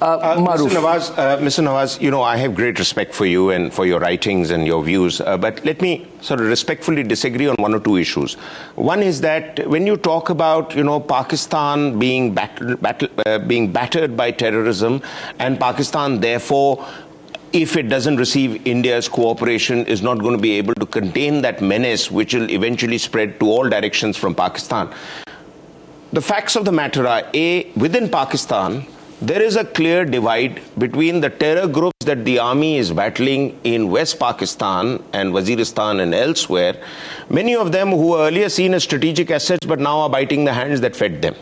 Maroof. Mr. Nawaz, you know, I have great respect for you and for your writings and your views, but let me sort of respectfully disagree on one or two issues. One is that when you talk about, you know, Pakistan being battered by terrorism, and Pakistan, therefore, if it doesn't receive India's cooperation, is not going to be able to contain that menace, which will eventually spread to all directions from Pakistan. The facts of the matter are, A, within Pakistan, there is a clear divide between the terror groups that the army is battling in West Pakistan and Waziristan and elsewhere, many of them who were earlier seen as strategic assets but now are biting the hands that fed them.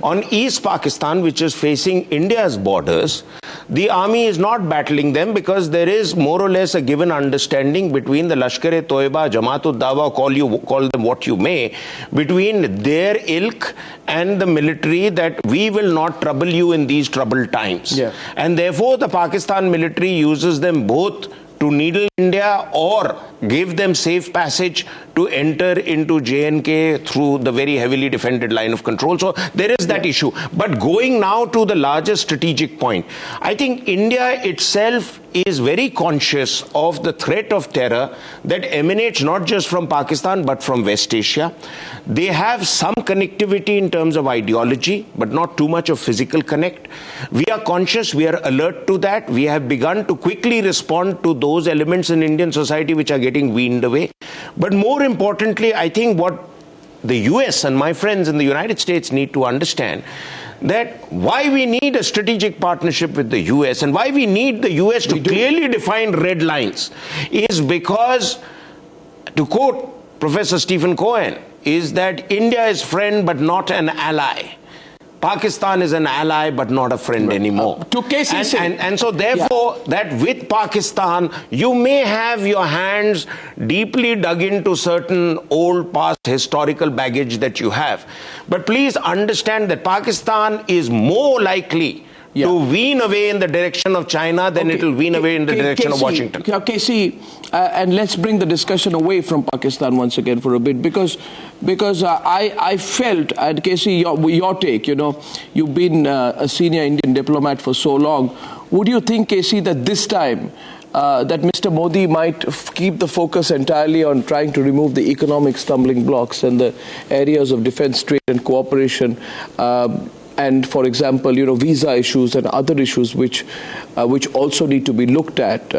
On East Pakistan, which is facing India's borders, the army is not battling them because there is more or less a given understanding between the Lashkar-e-Toiba, Jamaat-ud-Dawa, call them what you may, between their ilk and the military, that we will not trouble you in these troubled times. Yeah. And therefore the Pakistan military uses them both to needle India or give them safe passage to enter into J&K through the very heavily defended line of control. So there is that issue. But going now to the larger strategic point, I think India itself is very conscious of the threat of terror that emanates not just from Pakistan but from West Asia. They have some connectivity in terms of ideology, but not too much of physical connect. We are conscious, we are alert to that. We have begun to quickly respond to those elements in Indian society which are getting weaned away. But more importantly, I think what the US and my friends in the United States need to understand, that why we need a strategic partnership with the US and why we need the US to clearly define red lines is because, to quote Professor Stephen Cohen, is that India is friend but not an ally. Pakistan is an ally but not a friend anymore. And so therefore, that with Pakistan, you may have your hands deeply dug into certain old past historical baggage that you have. But please understand that Pakistan is more likely to wean away in the direction of China than it will wean away in the direction of Washington. KC, and let's bring the discussion away from Pakistan once again for a bit, because I felt, and KC, your take, you know, you've been a senior Indian diplomat for so long. Would you think, KC, that this time that Mr. Modi might keep the focus entirely on trying to remove the economic stumbling blocks and the areas of defense, trade and cooperation, and, for example, you know, visa issues and other issues which also need to be looked at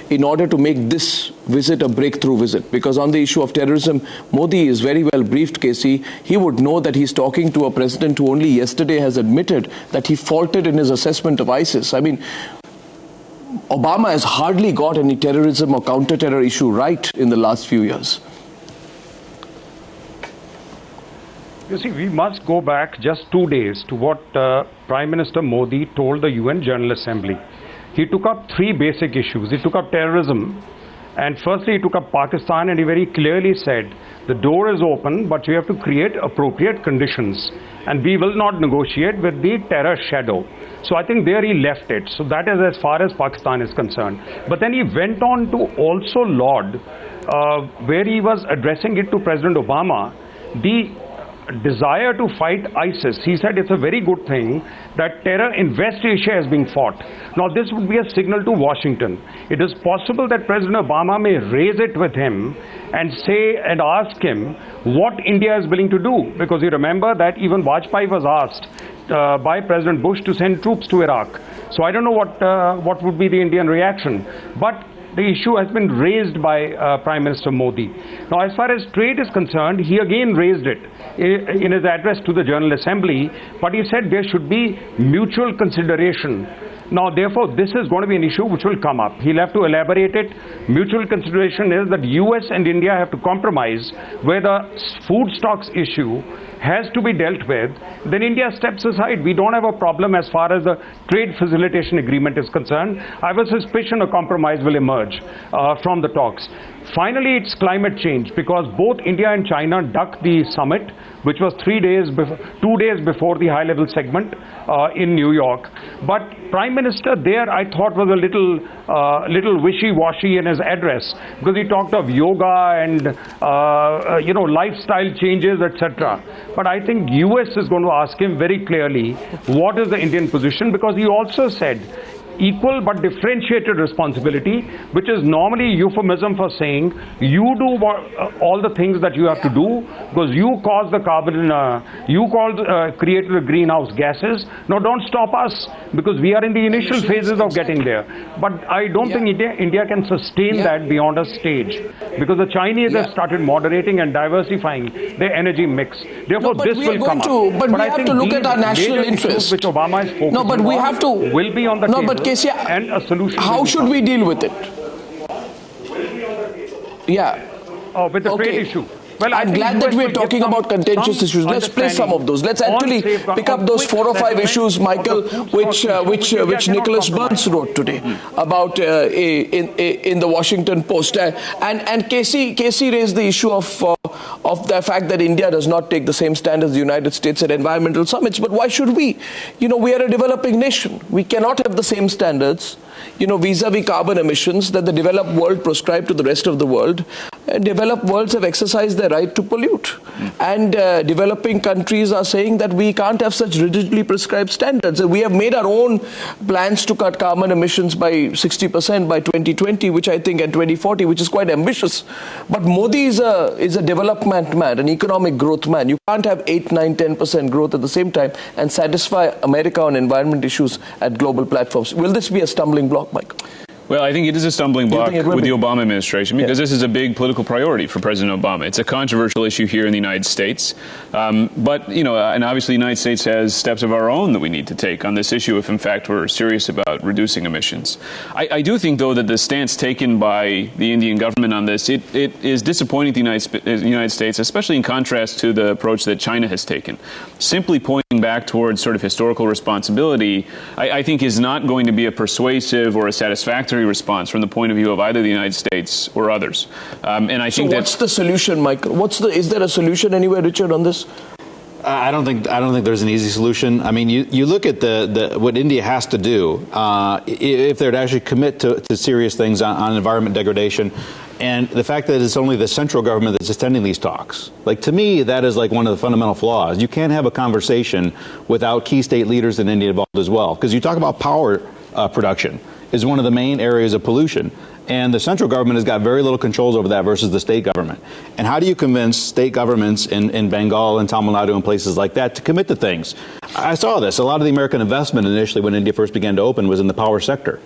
in order to make this visit a breakthrough visit? Because on the issue of terrorism, Modi is very well briefed, KC. He would know that he's talking to a president who only yesterday has admitted that he faltered in his assessment of ISIS. I mean, Obama has hardly got any terrorism or counter-terror issue right in the last few years. You see, we must go back just 2 days to what Prime Minister Modi told the UN General Assembly. He took up 3 basic issues. He took up terrorism, and firstly he took up Pakistan, and he very clearly said, the door is open, but you have to create appropriate conditions, and we will not negotiate with the terror shadow. So I think there he left it. So that is as far as Pakistan is concerned. But then he went on to also laud, where he was addressing it to President Obama, the desire to fight ISIS. He said it's a very good thing that terror in West Asia is being fought. Now this would be a signal to Washington. It is possible that President Obama may raise it with him and say and ask him what India is willing to do, because you remember that even Vajpayee was asked by President Bush to send troops to Iraq. So I don't know what would be the Indian reaction, but the issue has been raised by Prime Minister Modi. Now, as far as trade is concerned, he again raised it in his address to the General Assembly, but he said there should be mutual consideration. Now, therefore, this is going to be an issue which will come up. He'll have to elaborate it. Mutual consideration is that US and India have to compromise where the food stocks issue has to be dealt with. Then India steps aside. We don't have a problem as far as the trade facilitation agreement is concerned. I have a suspicion a compromise will emerge from the talks. Finally, it's climate change, because both India and China ducked the summit, which was 2 days before the high-level segment in New York. But Prime Minister there, I thought, was a little wishy-washy in his address, because he talked of yoga and lifestyle changes, etc. But I think US is going to ask him very clearly what is the Indian position, because he also said equal but differentiated responsibility, which is normally euphemism for saying you do all the things that you have to do because you caused the carbon, created the greenhouse gases. Now don't stop us, because we are in the initial phases of getting there. But I don't think India can sustain that beyond a stage, because the Chinese have started moderating and diversifying their energy mix. Therefore, this will come up. But we have to look at our national interest. Which Obama is focusing on will be on the table. Casey, and a solution. How should we deal with it? With the trade issue. Well, I'm glad that we're talking about contentious issues. Let's play some of those. Let's actually pick up those 4 or 5 issues, Michael, which Nicholas Burns wrote today about in the Washington Post. And Casey raised the issue of the fact that India does not take the same stand as the United States at environmental summits. But why should we? We are a developing nation. We cannot have the same standards, vis-a-vis carbon emissions that the developed world prescribe to the rest of the world. Developed worlds have exercised their right to pollute. And developing countries are saying that we can't have such rigidly prescribed standards. We have made our own plans to cut carbon emissions by 60% by 2020, which I think, and 2040, which is quite ambitious. But Modi is a development man, an economic growth man. You can't have 8, 9, 10% growth at the same time and satisfy America on environment issues at global platforms. Will this be a stumbling block, Michael? Well, I think it is a stumbling block with the Obama administration, because this is a big political priority for President Obama. It's a controversial issue here in the United States. But, and obviously the United States has steps of our own that we need to take on this issue if, in fact, we're serious about reducing emissions. I do think, though, that the stance taken by the Indian government on this, it is disappointing to the United States, especially in contrast to the approach that China has taken. Simply pointing back towards sort of historical responsibility, I think is not going to be a persuasive or a satisfactory response from the point of view of either the United States or others. And I think what's the solution, Michael? Is there a solution anywhere, Richard, on this? I don't think there's an easy solution. I mean, you look at what India has to do if they're to actually commit to serious things on environment degradation. And the fact that it's only the central government that's attending these talks, to me, that is one of the fundamental flaws. You can't have a conversation without key state leaders in India involved as well, because you talk about power production is one of the main areas of pollution. And the central government has got very little controls over that versus the state government. And how do you convince state governments in Bengal and Tamil Nadu and places like that to commit to things? I saw this. A lot of the American investment initially when India first began to open was in the power sector.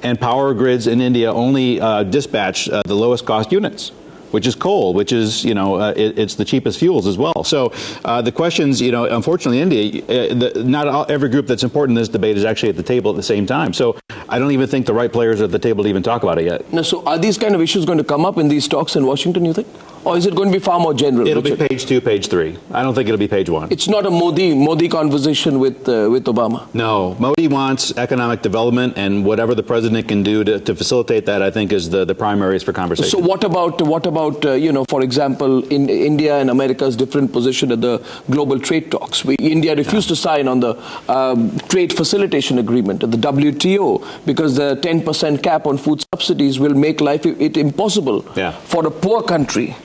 And power grids in India only dispatch the lowest cost units, which is coal, which is, it's the cheapest fuels as well. So the questions, unfortunately, India, not every group that's important in this debate is actually at the table at the same time. So I don't even think the right players are at the table to even talk about it yet. Now, so are these kind of issues going to come up in these talks in Washington, you think? Or is it going to be far more general? It'll be page 2, page 3. I don't think it'll be page 1. It's not a Modi conversation with Obama. No, Modi wants economic development, and whatever the president can do to facilitate that, I think, is the primaries for conversation. So what about for example, in India and America's different position at the global trade talks? India refused to sign on the trade facilitation agreement at the WTO because the 10% cap on food subsidies will make life impossible for a poor country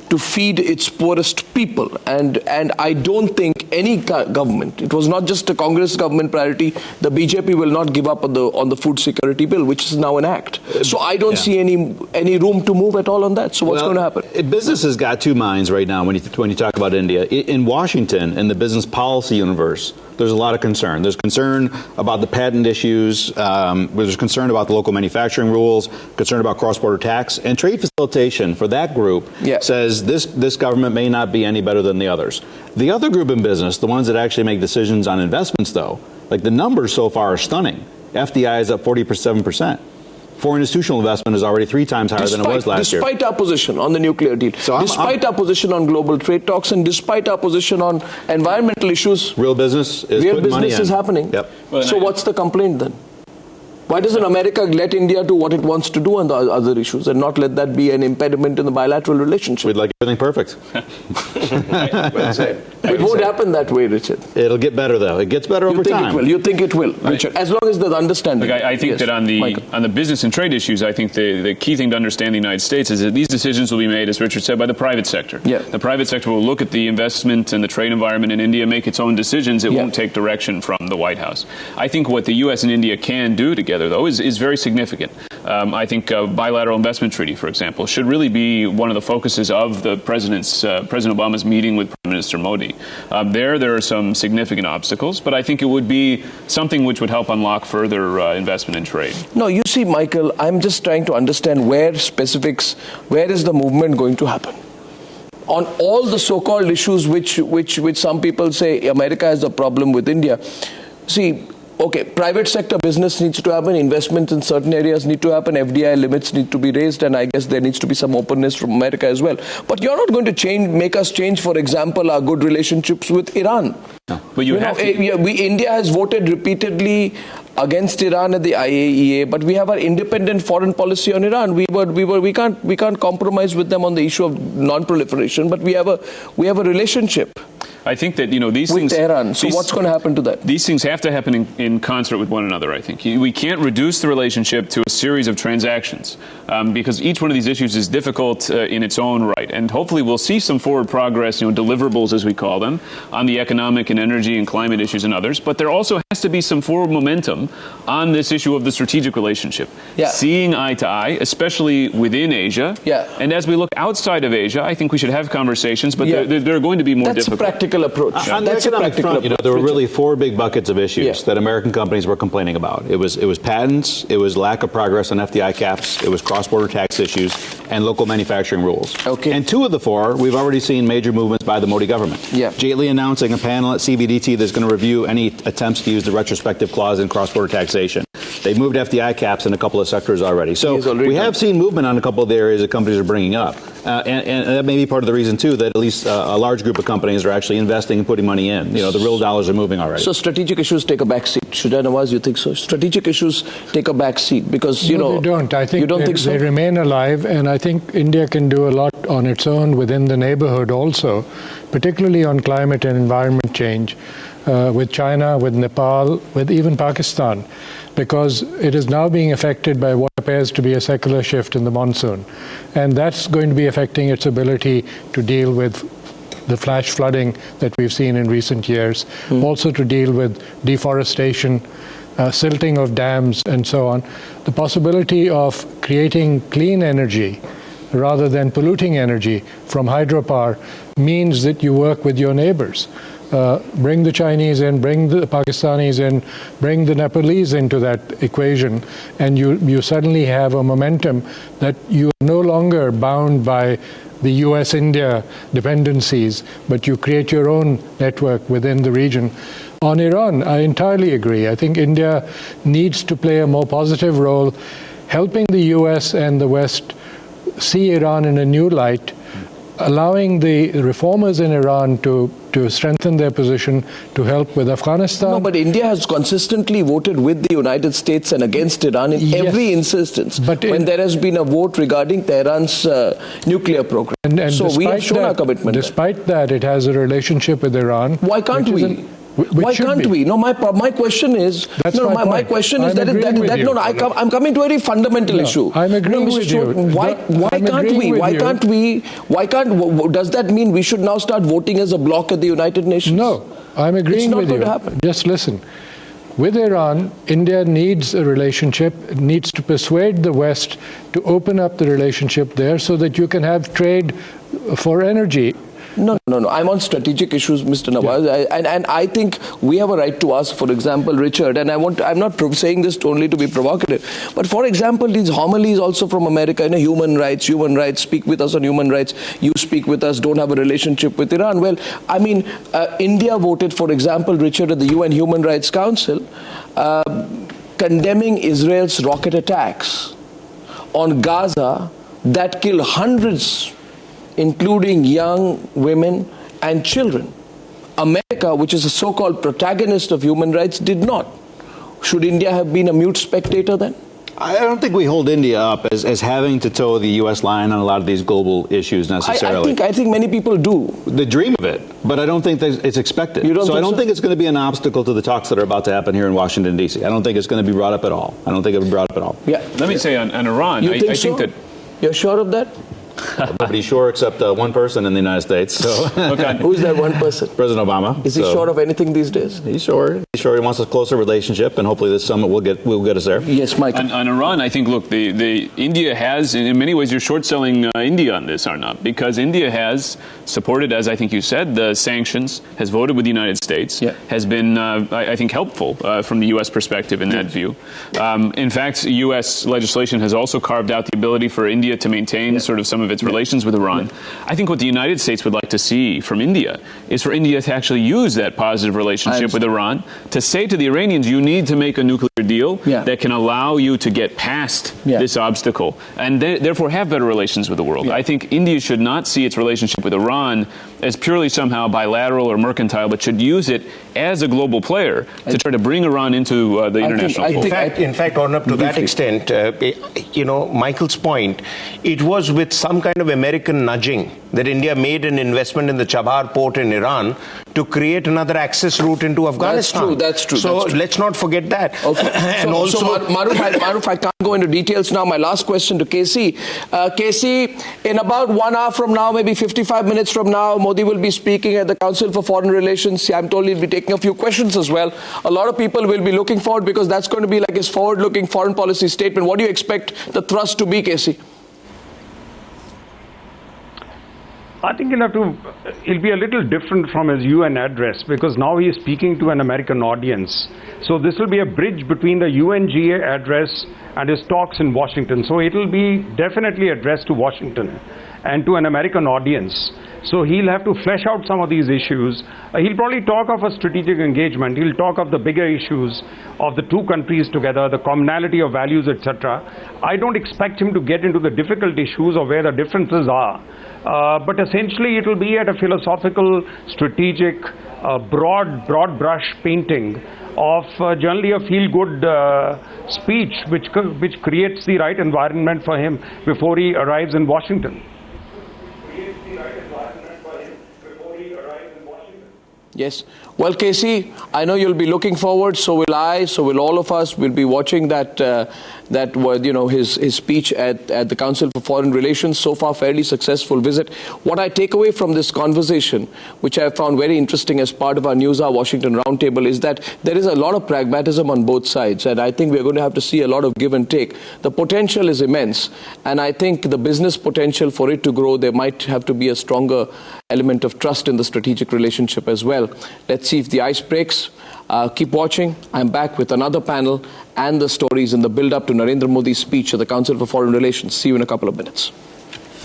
to feed its poorest people. And I don't think any government, it was not just a Congress government priority, the BJP will not give up on the food security bill, which is now an act. So I don't see any room to move at all on that. So what's going to happen? Business has got two minds right now when you talk about India. In Washington, in the business policy universe, there's a lot of concern. There's concern about the patent issues. There's concern about the local manufacturing rules, concern about cross-border tax. And trade facilitation for that group says this government may not be any better than the others. The other group in business, the ones that actually make decisions on investments, though, the numbers so far are stunning. FDI is up 47%. Foreign institutional investment is already 3 times higher than it was last year. Despite our position on the nuclear deal, despite our position on global trade talks, and despite our position on environmental issues, real business is happening. Yep. So what's the complaint then? Why doesn't America let India do what it wants to do on the other issues and not let that be an impediment in the bilateral relationship? We'd like everything perfect. Well said. It won't happen that way, Richard. It'll get better, though. It gets better over time. You think it will, Richard, as long as there's understanding. Look, I think that on the business and trade issues, I think the key thing to understand in the United States is that these decisions will be made, as Richard said, by the private sector. Yeah. The private sector will look at the investment and the trade environment in India, make its own decisions. It won't take direction from the White House. I think what the U.S. and India can do together, though, is very significant. I think a bilateral investment treaty, for example, should really be one of the focuses of the President Obama's meeting with Prime Minister Modi. There are some significant obstacles, but I think it would be something which would help unlock further investment and trade. No, you see, Michael, I'm just trying to understand where is the movement going to happen? On all the so-called issues which some people say America has a problem with India. See, okay, private sector business needs to happen, investments in certain areas need to happen, FDI limits need to be raised, and I guess there needs to be some openness from America as well. But you're not going to make us change, for example, our good relationships with Iran. No, but India has voted repeatedly against Iran at the IAEA, but we have our independent foreign policy on Iran. We can't compromise with them on the issue of non-proliferation, but we have a relationship. I think that, these things... With Tehran. So what's going to happen to that? These things have to happen in concert with one another, I think. We can't reduce the relationship to a series of transactions because each one of these issues is difficult in its own right. And hopefully we'll see some forward progress, deliverables as we call them, on the economic and energy and climate issues and others. But there also has to be some forward momentum on this issue of the strategic relationship. Yeah. Seeing eye to eye, especially within Asia. Yeah. And as we look outside of Asia, I think we should have conversations, but they're going to be more difficult. That's a practical approach. On the economic front, there were really four big buckets of issues that American companies were complaining about. It was patents, it was lack of progress on FDI caps, it was cross-border tax issues, and local manufacturing rules. Okay. And two of the four, we've already seen major movements by the Modi government. Yeah. Jately announcing a panel at CBDT that's going to review any attempts to use the retrospective clause in cross-border taxation. They've moved FDI caps in a couple of sectors already. So we have seen movement on a couple of the areas that companies are bringing up. And that may be part of the reason, too, that at least a large group of companies are actually investing and putting money in. The real dollars are moving already. So strategic issues take a back seat. Shuja Nawaz, you think so? Strategic issues take a back seat because, they don't. I think they remain alive, and I think India can do a lot on its own within the neighborhood also, particularly on climate and environment change, with China, with Nepal, with even Pakistan, because it is now being affected by what appears to be a secular shift in the monsoon. And that's going to be affecting its ability to deal with the flash flooding that we've seen in recent years, also to deal with deforestation, silting of dams, and so on. The possibility of creating clean energy rather than polluting energy from hydropower means that you work with your neighbors. Bring the Chinese in, bring the Pakistanis in, bring the Nepalese into that equation, and you suddenly have a momentum that you are no longer bound by the US-India dependencies, but you create your own network within the region. On Iran, I entirely agree. I think India needs to play a more positive role, helping the US and the West see Iran in a new light, allowing the reformers in Iran to strengthen their position, to help with Afghanistan. No, but India has consistently voted with the United States and against Iran in every instance when there has been a vote regarding Tehran's nuclear program. And so we have shown our commitment. Despite that, it has a relationship with Iran. Why can't we? Why can't we? No, my question is. My question is I'm coming to a very fundamental issue. I'm agreeing with you. Why can't we? Why can't? Does that mean we should now start voting as a bloc at the United Nations? No, I'm agreeing with you. It's not going to happen. Just listen. With Iran, India needs a relationship, needs to persuade the West to open up the relationship there so that you can have trade for energy. No. I'm on strategic issues, Mr. Nawaz, and I think we have a right to ask, for example, Richard, and I'm not saying this only to be provocative, but for example, these homilies also from America, human rights, speak with us on human rights, you speak with us, don't have a relationship with Iran. Well, I mean, India voted, for example, Richard, at the UN Human Rights Council, condemning Israel's rocket attacks on Gaza that kill hundreds, including young women and children. America, which is a so-called protagonist of human rights, did not. Should India have been a mute spectator then? I don't think we hold India up as having to toe the U.S. line on a lot of these global issues necessarily. I think many people do. They dream of it, but I don't think that it's expected. I don't think it's going to be an obstacle to the talks that are about to happen here in Washington, D.C. I don't think it's going to be brought up at all. I don't think it will be brought up at all. Yeah. Let me say on Iran, I think that... You're sure of that? Nobody's sure except one person in the United States. So. Who's that one person? President Obama. Is he sure of anything these days? He's sure. He's sure he wants a closer relationship, and hopefully this summit will get us there. Yes, Mike. On Iran, I think, look, the India has, in many ways, you're short-selling India on this, Arnab, because India has supported, as I think you said, the sanctions, has voted with the United States, has been, I think, helpful from the U.S. perspective in that view. In fact, U.S. legislation has also carved out the ability for India to maintain sort of some of its relations with Iran. I think what the United States would like to see from India is for India to actually use that positive relationship with Iran to say to the Iranians, you need to make a nuclear deal that can allow you to get past this obstacle and therefore have better relations with the world. I think India should not see its relationship with Iran as purely somehow bilateral or mercantile, but should use it as a global player to try to bring Iran into the international fold. In fact, Arnab, to that extent, Michael's point, it was with some kind of American nudging that India made an investment in the Chabahar port in Iran to create another access route into Afghanistan. That's true. So let's not forget that. Okay. And Maroof, I can't go into details now. My last question to KC. KC, in about 1 hour from now, maybe 55 minutes from now, Modi will be speaking at the Council for Foreign Relations. I'm told he'll be taking a few questions as well. A lot of people will be looking forward because that's going to be like his forward-looking foreign policy statement. What do you expect the thrust to be, KC? I think it'll be a little different from his UN address because now he is speaking to an American audience. So this will be a bridge between the UNGA address and his talks in Washington. So it'll be definitely addressed to Washington and to an American audience. So he'll have to flesh out some of these issues. He'll probably talk of a strategic engagement. He'll talk of the bigger issues of the two countries together, the commonality of values, etc. I don't expect him to get into the difficult issues of where the differences are. But essentially it will be at a philosophical, strategic, broad brush painting of generally a feel-good speech which creates the right environment for him before he arrives in Washington. Yes. Well, KC, I know you'll be looking forward. So will I. So will all of us. We'll be watching his speech at the Council for Foreign Relations. So far, fairly successful visit. What I take away from this conversation, which I found very interesting as part of our Newshour Washington Roundtable, is that there is a lot of pragmatism on both sides, and I think we're going to have to see a lot of give and take. The potential is immense, and I think the business potential for it to grow, there might have to be a stronger element of trust in the strategic relationship as well. Let's see if the ice breaks. Keep watching. I'm back with another panel and the stories in the build-up to Narendra Modi's speech at the Council for Foreign Relations. See you in a couple of minutes.